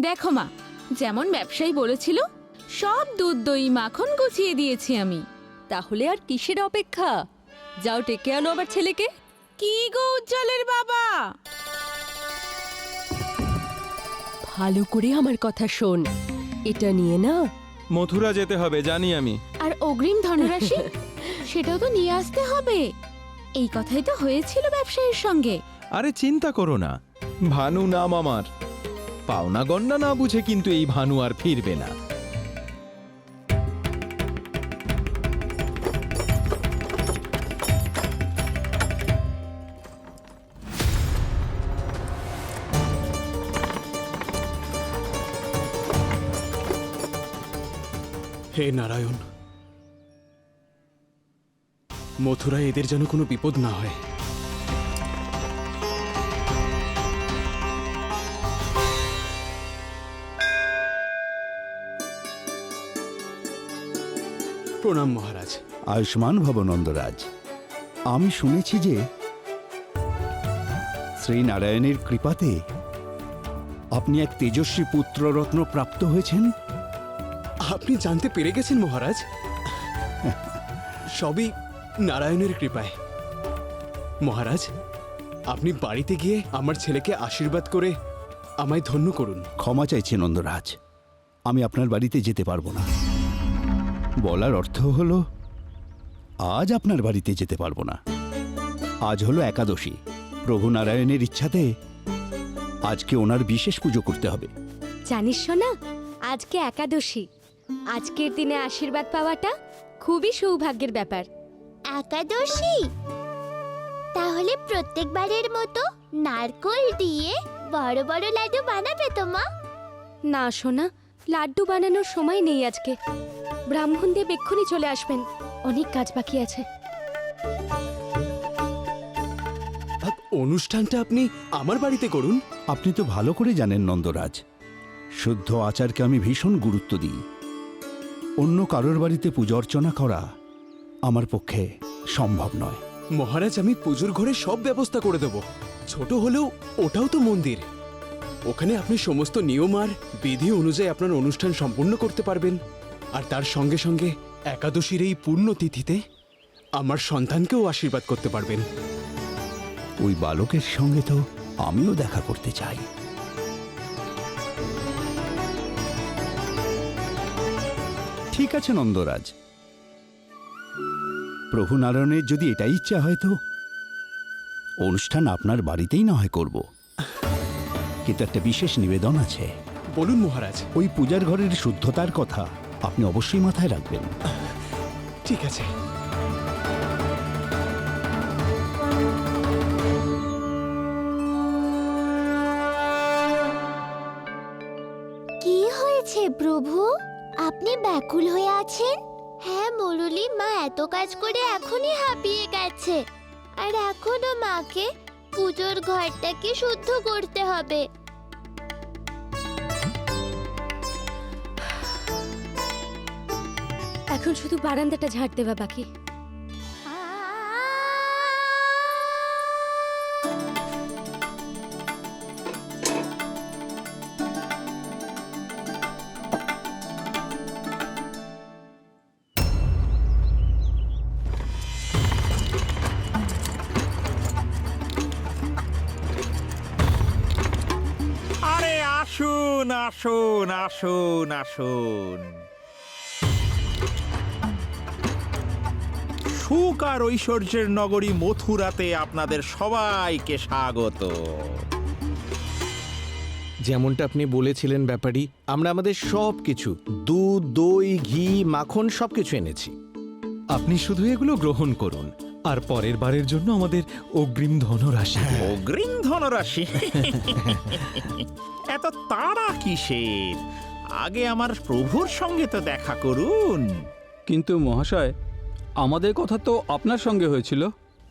দেখো মা, যেমন ব্যবসায়ী বলেছিল সব দুধ দই মাখন গুছিয়ে দিয়েছি আমি। তাহলে আর কিসের অপেক্ষা? যাও ডেকে আনো আমার ছেলেকে। কি গো উজ্জ্বলের বাবা? ভালো করে আমার কথা শোন, এটা নিয়ে না মথুরা যেতে হবে জানি আমি। আর অগ্রিম ধনরাশি সেটাও তো নিয়ে আসতে হবে। এই কথাই তো হয়েছিল ব্যবসায়ীর সঙ্গে। আরে চিন্তা করো না, ভানু নাম আমার। পাওনা গন্না না বুঝে কিন্তু এই ভানু আর ফিরবে না। হে নারায়ণ, মথুরায় এদের যেন কোনো বিপদ না হয়। প্রণাম মহারাজ। আয়ুষ্মান ভব নন্দরাজ। আমি শুনেছি যে শ্রীনারায়ণের কৃপাতে আপনি এক তেজস্বী পুত্ররত্ন প্রাপ্ত হয়েছেন। আপনি জানতে পেরে গেছেন মহারাজ? সবই নারায়ণের কৃপায়। মহারাজ, আপনি বাড়িতে গিয়ে আমার ছেলেকে আশীর্বাদ করে আমায় ধন্য করুন। ক্ষমা চাইছি নন্দরাজ, আমি আপনার বাড়িতে যেতে পারবো না। বলার অর্থ হলো আজ আপনার বাড়িতে যেতে পারবো না। আজ হলো একাদশী। প্রভু নারায়ণের ইচ্ছাতে আজকে ওনার বিশেষ পুজো করতে হবে। জানিস না, আজকে একাদশী। আজকের দিনে আশীর্বাদ পাওয়াটা খুবই সৌভাগ্যের ব্যাপার। একাদশী? তাহলে প্রত্যেকবারের মতো নারকোল দিয়ে বড় বড় লাড্ডু বানাবে তো মা? না সোনা, লাড্ডু বানানোর সময় নেই আজকে। ব্রাহ্মণ দেব এক্ষুনি চলে আসবেন, অনেক কাজ বাকি আছে। অনুষ্ঠানটা আপনি আমার বাড়িতে করুন। আপনি তো ভালো করে জানেন নন্দরাজ, শুদ্ধ আচারকে আমি ভীষণ গুরুত্ব দিই। অন্য কারোর বাড়িতে পূজা অর্চনা করা আমার পক্ষে সম্ভব নয়। মহারাজ, আমি পুজোর ঘরে সব ব্যবস্থা করে দেব। ছোট হলেও ওটাও তো মন্দির। ওখানে আপনি সমস্ত নিয়ম আর বিধি অনুযায়ী আপনার অনুষ্ঠান সম্পূর্ণ করতে পারবেন। আর তার সঙ্গে সঙ্গে একাদশীর এই পূর্ণ তিথিতে আমার সন্তানকেও আশীর্বাদ করতে পারবেন। ওই বালকের সঙ্গে তো আমিও দেখা করতে চাই। ঠিক আছে নন্দরাজ, প্রভু নারায়ণের যদি এটাই ইচ্ছা হয় তো অনুষ্ঠান আপনার বাড়িতেই না হয় করব, কিন্তু একটা বিশেষ নিবেদন আছে। বলুন মহারাজ। ওই পূজার ঘরের শুদ্ধতার কথা আপনি অবশ্যই মাথায় রাখবেন। ঠিক আছে। কি হয়েছে প্রভু? আপনি ব্যাকুল হয়ে আছেন? হ্যাঁ মুরলী, মা এত কাজ করে এখনই হাঁপিয়ে গেছে। আর এখনো মাকে পুজোর ঘরটাকে শুদ্ধ করতে হবে। এখন শুধু বারান্দাটা ঝাড় দেওয়া বাকি। আরে আসুন আসুন আসুন আসুন। সুখ আর ঐশ্বর্যের নগরী মথুরাতে আপনাদের সবাইকে স্বাগত। যেমনটা আপনি বলেছিলেন ব্যাপারী, আমরা আমাদের সব কিছু দুধ দই ঘি মাখন সবকিছু এনেছি। আপনি শুধু এগুলো গ্রহণ করুন আর পরের বারের জন্য আমাদের অগ্রিম ধনরাশি দিন। অগ্রিম ধনরাশি? এত তাড়া কিসের? আগে আমার প্রভুর সঙ্গে তো দেখা করুন। কিন্তু মহাশয়, আমাদের কথা তো আপনার সঙ্গে হয়েছিল।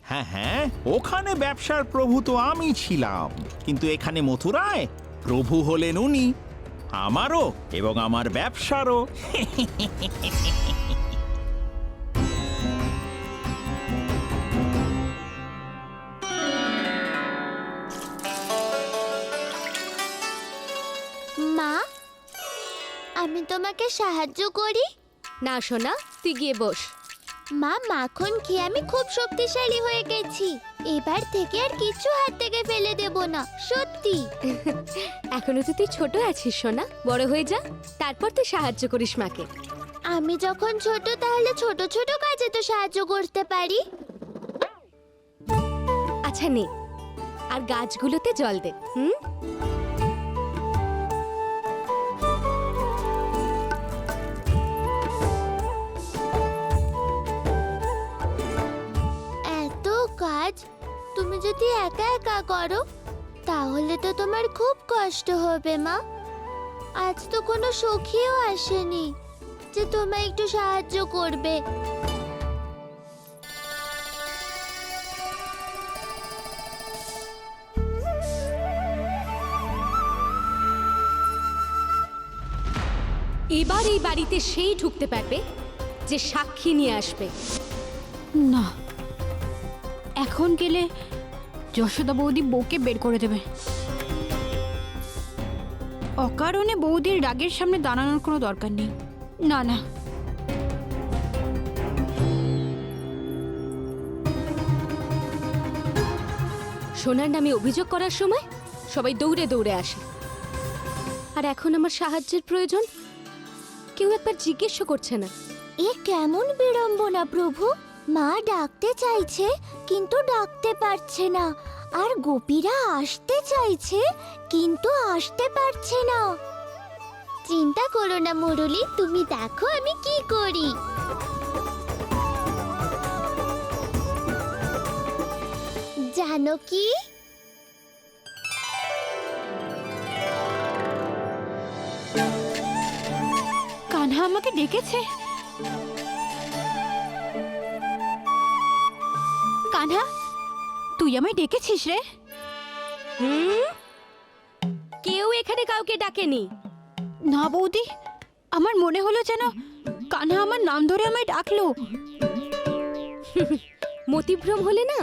হ্যাঁ হ্যাঁ, ওখানে ব্যবসার প্রভু তো আমি ছিলাম, কিন্তু এখানে মথুরায় প্রভু হলেন উনি, আমারও এবং আমার ব্যবসারও। মা মা, আমি তোমাকে সাহায্য করি? না সোনা, তুই গিয়ে বস। মা, মাখন খেয়ে আমি খুব শক্তিশালী হয়ে গেছি। এবার থেকে আর কিছু হাত থেকে ফেলে দেব না, সত্যি। এখনো তো তুই ছোট আছিস সোনা, বড় হয়ে যা, তারপর তুই সাহায্য করিস মাকে। আমি যখন ছোট, তাহলে ছোট ছোট কাজে তো সাহায্য করতে পারি। আচ্ছা নে, আর গাছগুলোতে জল দে। হুম, এত কাজ তুমি যদি একা একা করো, তাহলে তো তোমার খুব কষ্ট হবে মা। আজ তো কোনো সখীও আসেনি যে তোমায় একটু সাহায্য করবে। এবার এই বাড়িতে সেই ঢুকতে পারবে যে সাক্ষী নিয়ে আসবে। না, এখন গেলে যশোদা বৌদি বউকে বের করে দেবে। অকারণে বৌদির রাগের সামনে দাঁড়ানোর কোনো দরকার নেই। না না, সোনার নামে অভিযোগ করার সময় সবাই দৌড়ে দৌড়ে আসে, আর এখন আমার সাহায্যের প্রয়োজন, কেউ একবার জিজ্ঞেসও করছে না। এ কেমন বিড়ম্বনা প্রভু! মা ডাকতে চাইছে কিন্তু ডাকতে পারছে না, আর গোপীরা আসতে চাইছে কিন্তু আসতে পারছে না। চিন্তা করো না মুরলি, তুমি দেখো আমি কি করি। জানো কি, কানহা আমাকে ডেকেছে। কানহা, তুই আমায় ডেকেছিস রে? হুম, কেউ এখানে কাউকে ডাকেনি। না বৌদি, আমার মনে হলো যেন কানহা আমার নাম ধরে আমায় ডাকলো। মতিভ্রম হলে না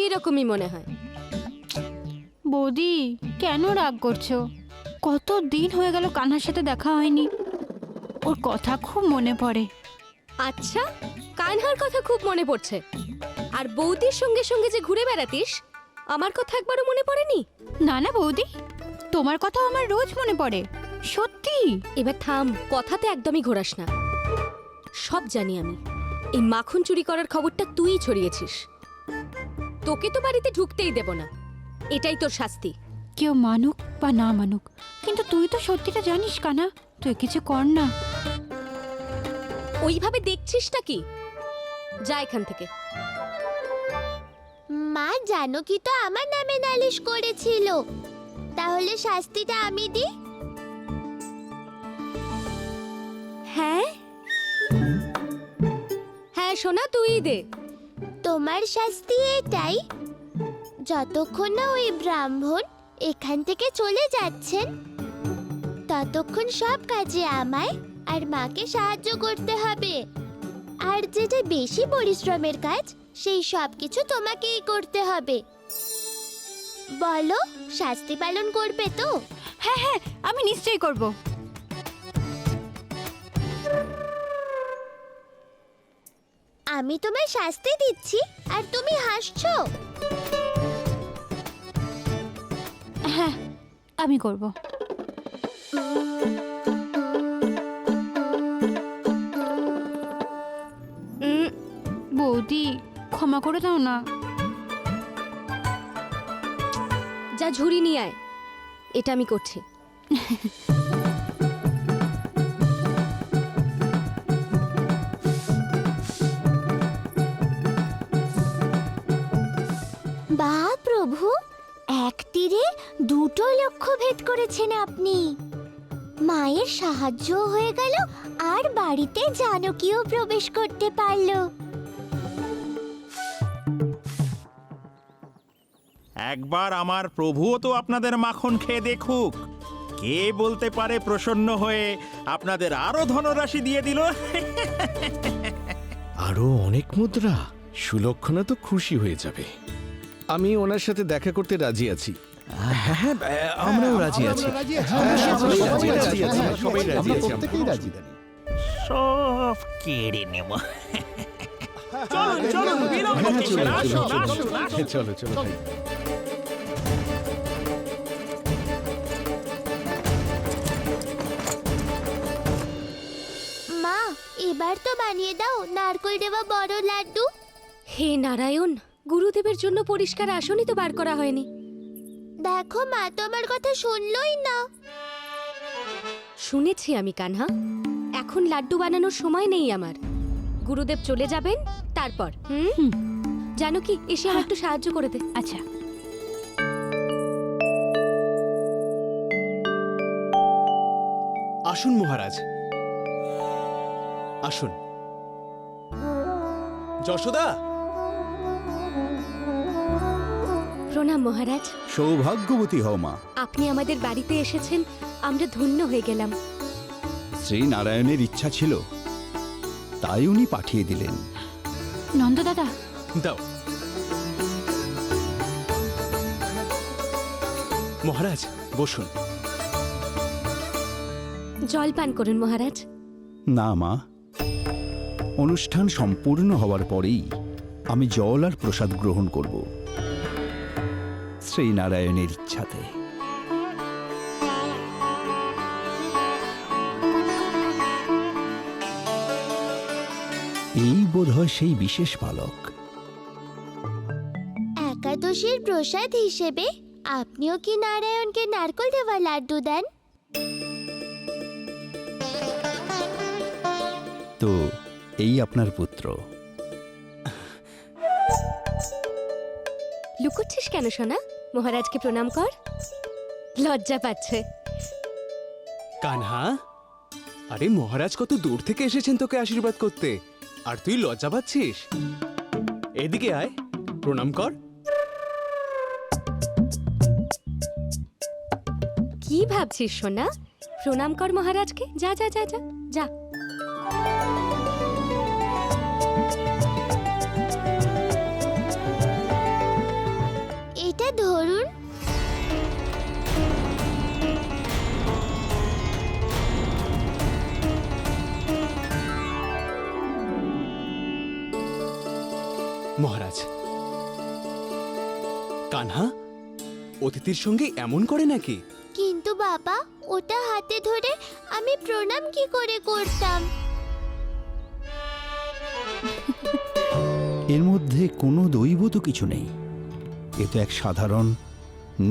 এরকমই মনে হয়। বৌদি, কেন রাগ করছো? কত দিন হয়ে গেল কানহার সাথে দেখা হয়নি, ওর কথা খুব মনে পড়ে। আচ্ছা, কানহার কথা খুব মনে পড়ছে, আর বৌদির সঙ্গে সঙ্গে যে ঘুরে বেড়াতিস, আমার কথা একবারও মনে পড়েনি? না না বৌদি, তোমার কথা আমার রোজ মনে পড়ে, সত্যি। এবার থাম, কথাতে একদমই ঘোরাস না। সব জানি আমি, এই মাখন চুরি করার খবরটা তুই ছড়িয়েছিস। তোকে তো বাড়িতে ঢুকতেই দেব না, এটাই তোর শাস্তি। কেউ মানুক বা না মানুক, কিন্তু তুই তো সত্যিটা জানিস কানা, তুই কিছু কর না। ওইভাবে দেখছিস নাকি? যা এখান থেকে। মা, জানো কি তো আমার নামে নালিশ করেছিল, তাহলে শাস্তিটা আমি দিই? হ্যাঁ হ্যাঁ সোনা, তুই দে। তোমার শাস্তি এটাই, যতক্ষণ না ওই ব্রাহ্মণ এখান থেকে চলে যাচ্ছেন, ততক্ষণ সব কাজে আমায় আর মাকে সাহায্য করতে হবে। আর যেটা বেশি পরিশ্রমের কাজ, সেই সব কিছু তোমাকেই করতে হবে। বলো, শাস্তি পালন করবে তো? হ্যাঁ হ্যাঁ, আমি নিশ্চয়ই করব। আমি তোমায় শাস্তি দিচ্ছি আর তুমি হাসছো। হ্যাঁ, আমি করব। বৌদি, ক্ষমা করে দাও না। যা ঝুড়ি নিয়ে আয়, এটা আমি করছি। বাহ প্রভু, এক তীরে দুটো লক্ষ্য ভেদ করেছেন আপনি। মায়ের সাহায্য হয়ে গেল, আর বাড়িতে জানকীও প্রবেশ করতে পারলো। একবার আমার প্রভুও তো আপনাদের মাখন খেয়ে দেখুক, কে বলতে পারে প্রসন্ন হয়ে আপনাদের আরো ধনরাশি দিয়ে দিল। আরো অনেক মুদ্রা, সুলক্ষণা তো খুশি হয়ে যাবে। আমি ওনার সাথে দেখা করতে রাজি আছি। হ্যাঁ হ্যাঁ আমরাও রাজি আছি সব কেড়ে নেব। চলুন চলুন, বিলম্ব কিসের? আসুন, আসুন, আসুন। চলো চলো ভাই। মা এবার তো বানিয়ে দাও নারকেল দেওয়া বড় লাড্ডু। হে নারায়ণ, গুরুদেবের জন্য পরিষ্কার আসনই তো বার করা হয়নি। দেখো মা তো আমার কথা শুনলই না। শুনেছি আমি কানহা, এখন লাড্ডু বানানোর সময় নেই আমার। গুরুদেব চলে যাবেন তারপর। জানো কি, এসে আমার একটু সাহায্য করে দে। আচ্ছা, আসুন মহারাজ, আসুন। যশোদা, প্রণাম মহারাজ। সৌভাগ্যবতী হও মা। আপনি আমাদের বাড়িতে এসেছেন, আমরা ধন্য হয়ে গেলাম। শ্রীনারায়ণের ইচ্ছা ছিল, তাই উনি পাঠিয়ে দিলেন। নন্দ দাদা, দাও। মহারাজ বসুন। জল পান করুন মহারাজ। না মা, অনুষ্ঠান সম্পূর্ণ হওয়ার পরেই আমি জল আর প্রসাদ গ্রহণ করব, শ্রীনারায়ণের ইচ্ছাতে। এই বোধহয় সেই বিশেষ বালক। একাদশীর প্রসাদ হিসেবে আপনিও কি নারায়ণকে নারকেল দেওয়া লাড্ডু দেন? তো এই আপনার পুত্র। লুকোচ্ছিস কেন সোনা? মহারাজকে প্রণাম কর। লজ্জা পাচ্ছে। কানহা, আরে মহারাজ কত দূর থেকে এসেছেন তোকে আশীর্বাদ করতে, আর তুই লজ্জা পাচ্ছিস? এদিকে আয়, প্রণাম কর। কি ভাবছিস সোনা? প্রণাম কর মহারাজকে। যা যা যা যা যা। এটা ধরুন। মহারাজ, কানহা অতিথির সঙ্গে এমন করে নাকি? কিন্তু বাবা, ওটা হাতে ধরে আমি প্রণাম কি করে করতাম? এর মধ্যে কোনো দৈব তো কিছু নেই। এ তো এক সাধারণ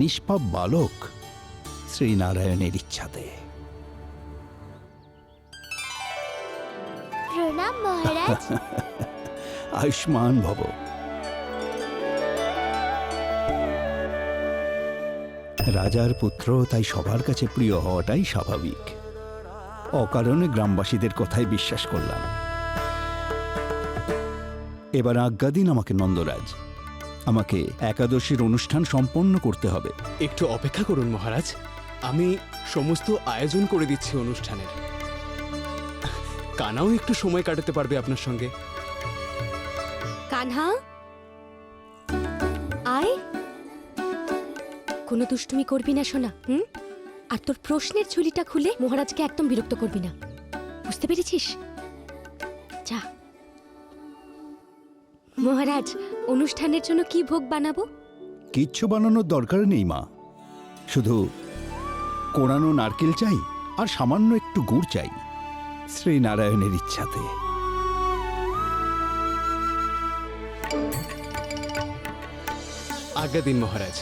নিষ্পাপ বালক, শ্রীনারায়ণের ইচ্ছাতে। প্রণাম মহারাজ। আয়ুষ্মান ভব। রাজার পুত্র, তাই সবার কাছে প্রিয় হওয়াটাই স্বাভাবিক। অকারণে গ্রামবাসীদের কথায় বিশ্বাস করলাম। এবার আজ্ঞা দিন আমাকে নন্দরাজ, আমাকে একাদশীর অনুষ্ঠান সম্পন্ন করতে হবে। একটু অপেক্ষা করুন মহারাজ, আমি সমস্ত আয়োজন করে দিচ্ছি অনুষ্ঠানের। কানাও একটু সময় কাটাতে পারবে আপনার সঙ্গে। কানহা, আয়। কোনো দুষ্টুমি করবি না সোনা। আর তোর প্রশ্নের ঝুলিটা খুলে মহারাজকে একদম বিরক্ত করবি না, বুঝতে পেরেছিস? যা। মহারাজ, অনুষ্ঠানের জন্য কি ভোগ বানাবো? কিচ্ছু বানানোর দরকার নেই মা, শুধু কোরানো নারকেল চাই আর সামান্য একটু গুড় চাই, শ্রীনারায়ণের ইচ্ছাতে। আজ্ঞা দিন মহারাজ।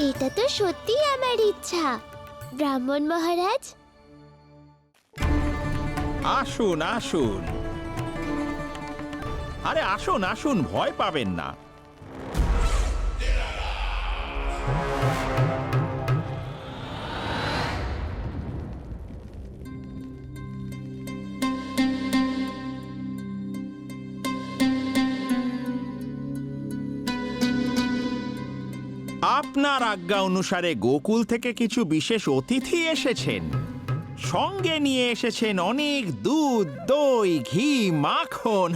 এটা তো সত্যি আমার ইচ্ছা, ব্রাহ্মণ মহারাজ। আসুন আসুন, আরে আসুন আসুন, ভয় পাবেন না। আপনার আজ্ঞা অনুসারে গোকুল থেকে কিছু বিশেষ অতিথি এসেছেন। সঙ্গে নিয়ে এসেছেন অনেক দুধ, দই, ঘি, মাখন।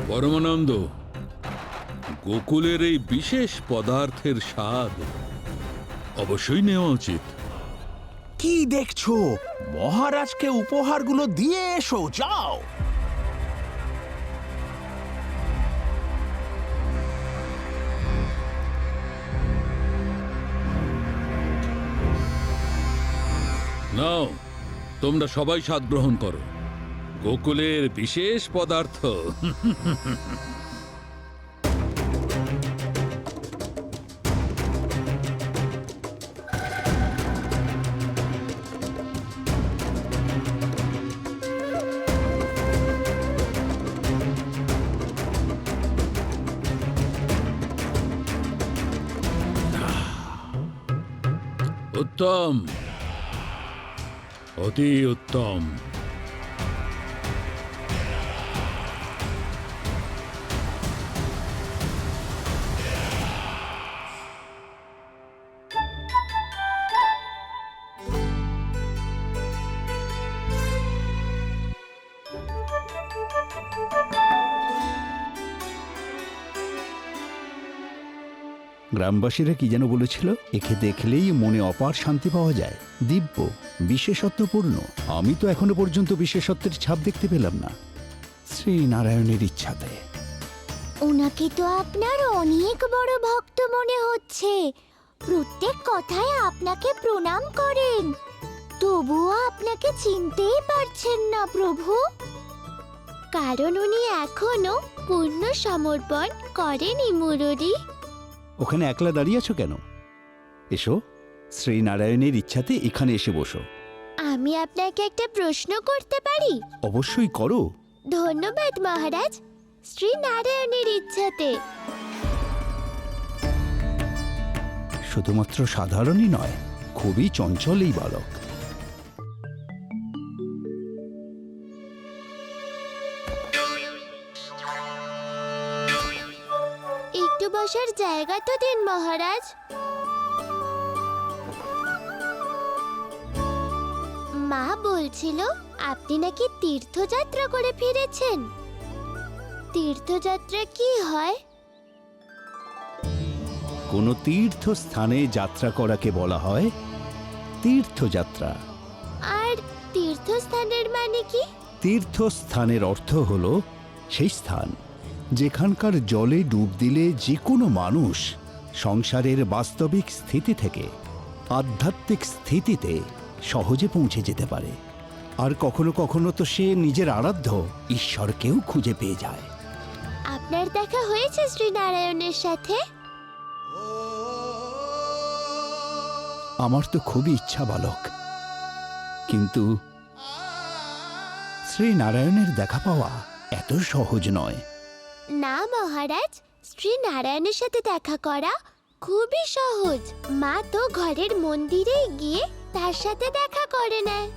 পরমানন্দ, গোকুলের এই বিশেষ পদার্থের স্বাদ অবশ্যই নেওয়া উচিত। কি দেখছো? মহারাজকে উপহারগুলো দিয়ে এসো, যাও। নাও, তোমরা সবাই স্বাদ গ্রহণ করো। গোকুলের বিশেষ পদার্থ। উত্তম, অতি উত্তম। গ্রামবাসীরা কি যেন বলেছিল, একে দেখলেই মনে অপার শান্তি পাওয়া যায়, দিব্য, বিশেষত্বপূর্ণ। আমি তো এখনো পর্যন্ত বিশেষত্বের ছাপ দেখতে পেলাম না। শ্রীনারায়ণের ইচ্ছাতে। ওনাকে তো আপনার অনেক বড় ভক্ত মনে হচ্ছে, প্রত্যেক কথায় আপনাকে প্রণাম করেন, তবুও আপনাকে চিনতেই পারছেন না প্রভু, কারণ উনি এখনো পূর্ণ সমর্পণ করেনি মুরলী। ওখানে একলা দাঁড়িয়ে আছো কেন? এসো, শ্রীনারায়ণের ইচ্ছাতে এখানে এসে বসো। আমি আপনাকে একটা প্রশ্ন করতে পারি? অবশ্যই করো। ধন্যবাদ মহারাজ। শ্রীনারায়ণের ইচ্ছাতে। শুধুমাত্র সাধারণই নয়, খুবই চঞ্চল এই বালক। একটু বসার জায়গা তো দিন মহারাজ। মা বলছিল আপনি নাকি তীর্থযাত্রা করে ফিরেছেন। তীর্থযাত্রা কি হয়? কোন তীর্থস্থানে যাত্রা করাকে বলা হয় তীর্থযাত্রা। আর তীর্থস্থানের মানে কি? তীর্থস্থানের অর্থ হল সেই স্থান যেখানকার জলে ডুব দিলে যে কোনো মানুষ সংসারের বাস্তবিক স্থিতি থেকে আধ্যাত্মিক স্থিতিতে সহজে পৌঁছে যেতে পারে। আর কখনো কখনো তো সে নিজের আরাধ্য ঈশ্বরকেও খুঁজে পেয়ে যায়। আপনার দেখা হয়েছে শ্রীনারায়ণের সাথে? আমার তো খুবই ইচ্ছা বালক, কিন্তু শ্রীনারায়ণের দেখা পাওয়া এত সহজ নয়। না মহারাজ, শ্রীনারায়ণের সাথে দেখা করা খুবই সহজ। মা তো ঘরের মন্দিরে গিয়ে তার সাথে দেখা করে নেয়।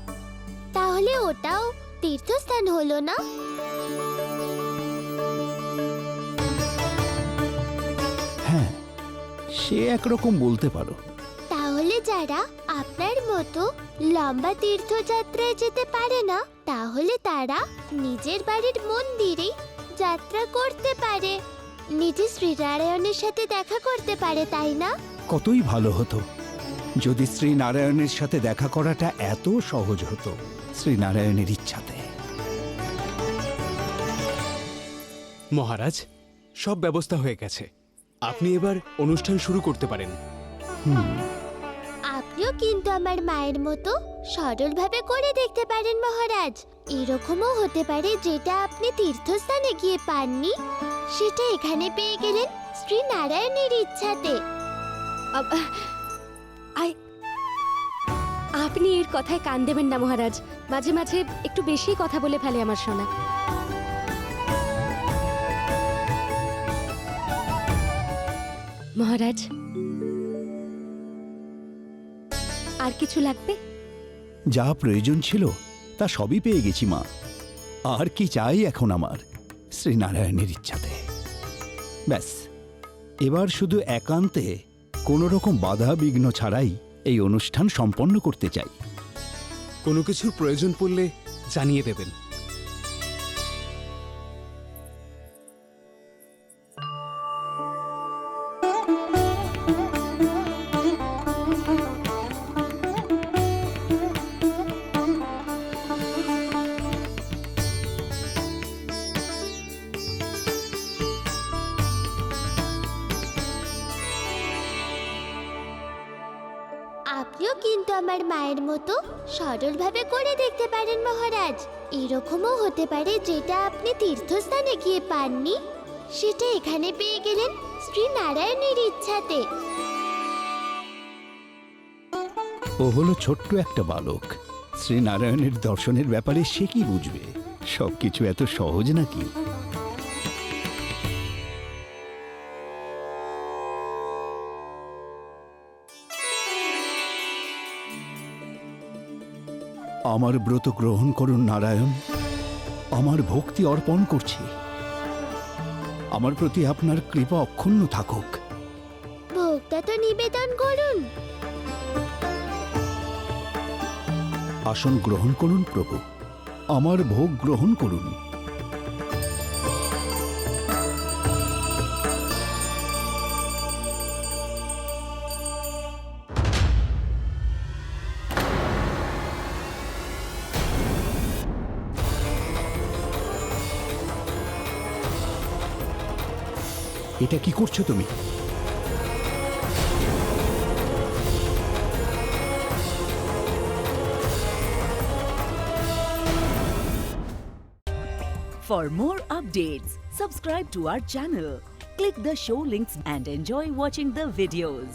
তাহলে ওটাও তীর্থস্থান হলো না? হ্যাঁ, সে একরকম বলতে পারো। তাহলে যারা আপনার মতো লম্বা তীর্থযাত্রায় যেতে পারে না, তাহলে তারা নিজের বাড়ির মন্দিরেই যাত্রা করতে পারে, নিজে শ্রীনারায়ণের সাথে দেখা করতে পারে, তাই না? কতই ভালো হতো যদি শ্রীনারায়ণের সাথে দেখা করাটা এত সহজ হতো। শ্রীনারায়ণের ইচ্ছাতে। মহারাজ, সব ব্যবস্থা হয়ে গেছে, আপনি এবার অনুষ্ঠান শুরু করতে পারেন। আপনিও কিন্তু আমার মায়ের মতো সরলভাবে করে দেখতে পারেন মহারাজ। এরকমও হতে পারে যেটা আপনি তীর্থস্থানে গিয়ে পাননি, সেটা এখানে পেয়ে গেলেন শ্রীনারায়ণের ইচ্ছাতে। আপনি এর কথায় কান দেবেন না মহারাজ, মাঝে মাঝে একটু বেশি কথা বলে ফেলে আমার সোনা। মহারাজ, আর কিছু লাগবে? যা প্রয়োজন ছিল তা সবই পেয়ে গেছি মা। আর কি চাই এখন আমার? শ্রীনারায়ণের ইচ্ছাতে। ব্যাস, এবার শুধু একান্তে কোনো রকম বাধা বিঘ্ন ছাড়াই এই অনুষ্ঠান সম্পন্ন করতে চাই। কোনো কিছুর প্রয়োজন পড়লে জানিয়ে দেবেন। আপনিও কিন্তু আমার মায়ের মতো সরলভাবে করে দেখতে পারেন মহারাজ। এরকমও হতে পারে যেটা আপনি তীর্থস্থানে গিয়ে পাননি, সেটা এখানে পেয়ে গেলেন শ্রী নারায়ণের ইচ্ছাতে। ও হলো ছোট্ট একটা বালক, শ্রীনারায়ণের দর্শনের ব্যাপারে সে কি বুঝবে? সবকিছু এত সহজ নাকি? আমার ব্রত গ্রহণ করুন নারায়ণ, আমার ভক্তি অর্পণ করছি। আমার প্রতি আপনার কৃপা অক্ষুণ্ণ থাকুক। ভোগটা তো নিবেদন করুন। আসন গ্রহণ করুন প্রভু, আমার ভোগ গ্রহণ করুন। এটা কি করছো তুমি? For more updates, subscribe to our channel, click the show links and enjoy watching the videos.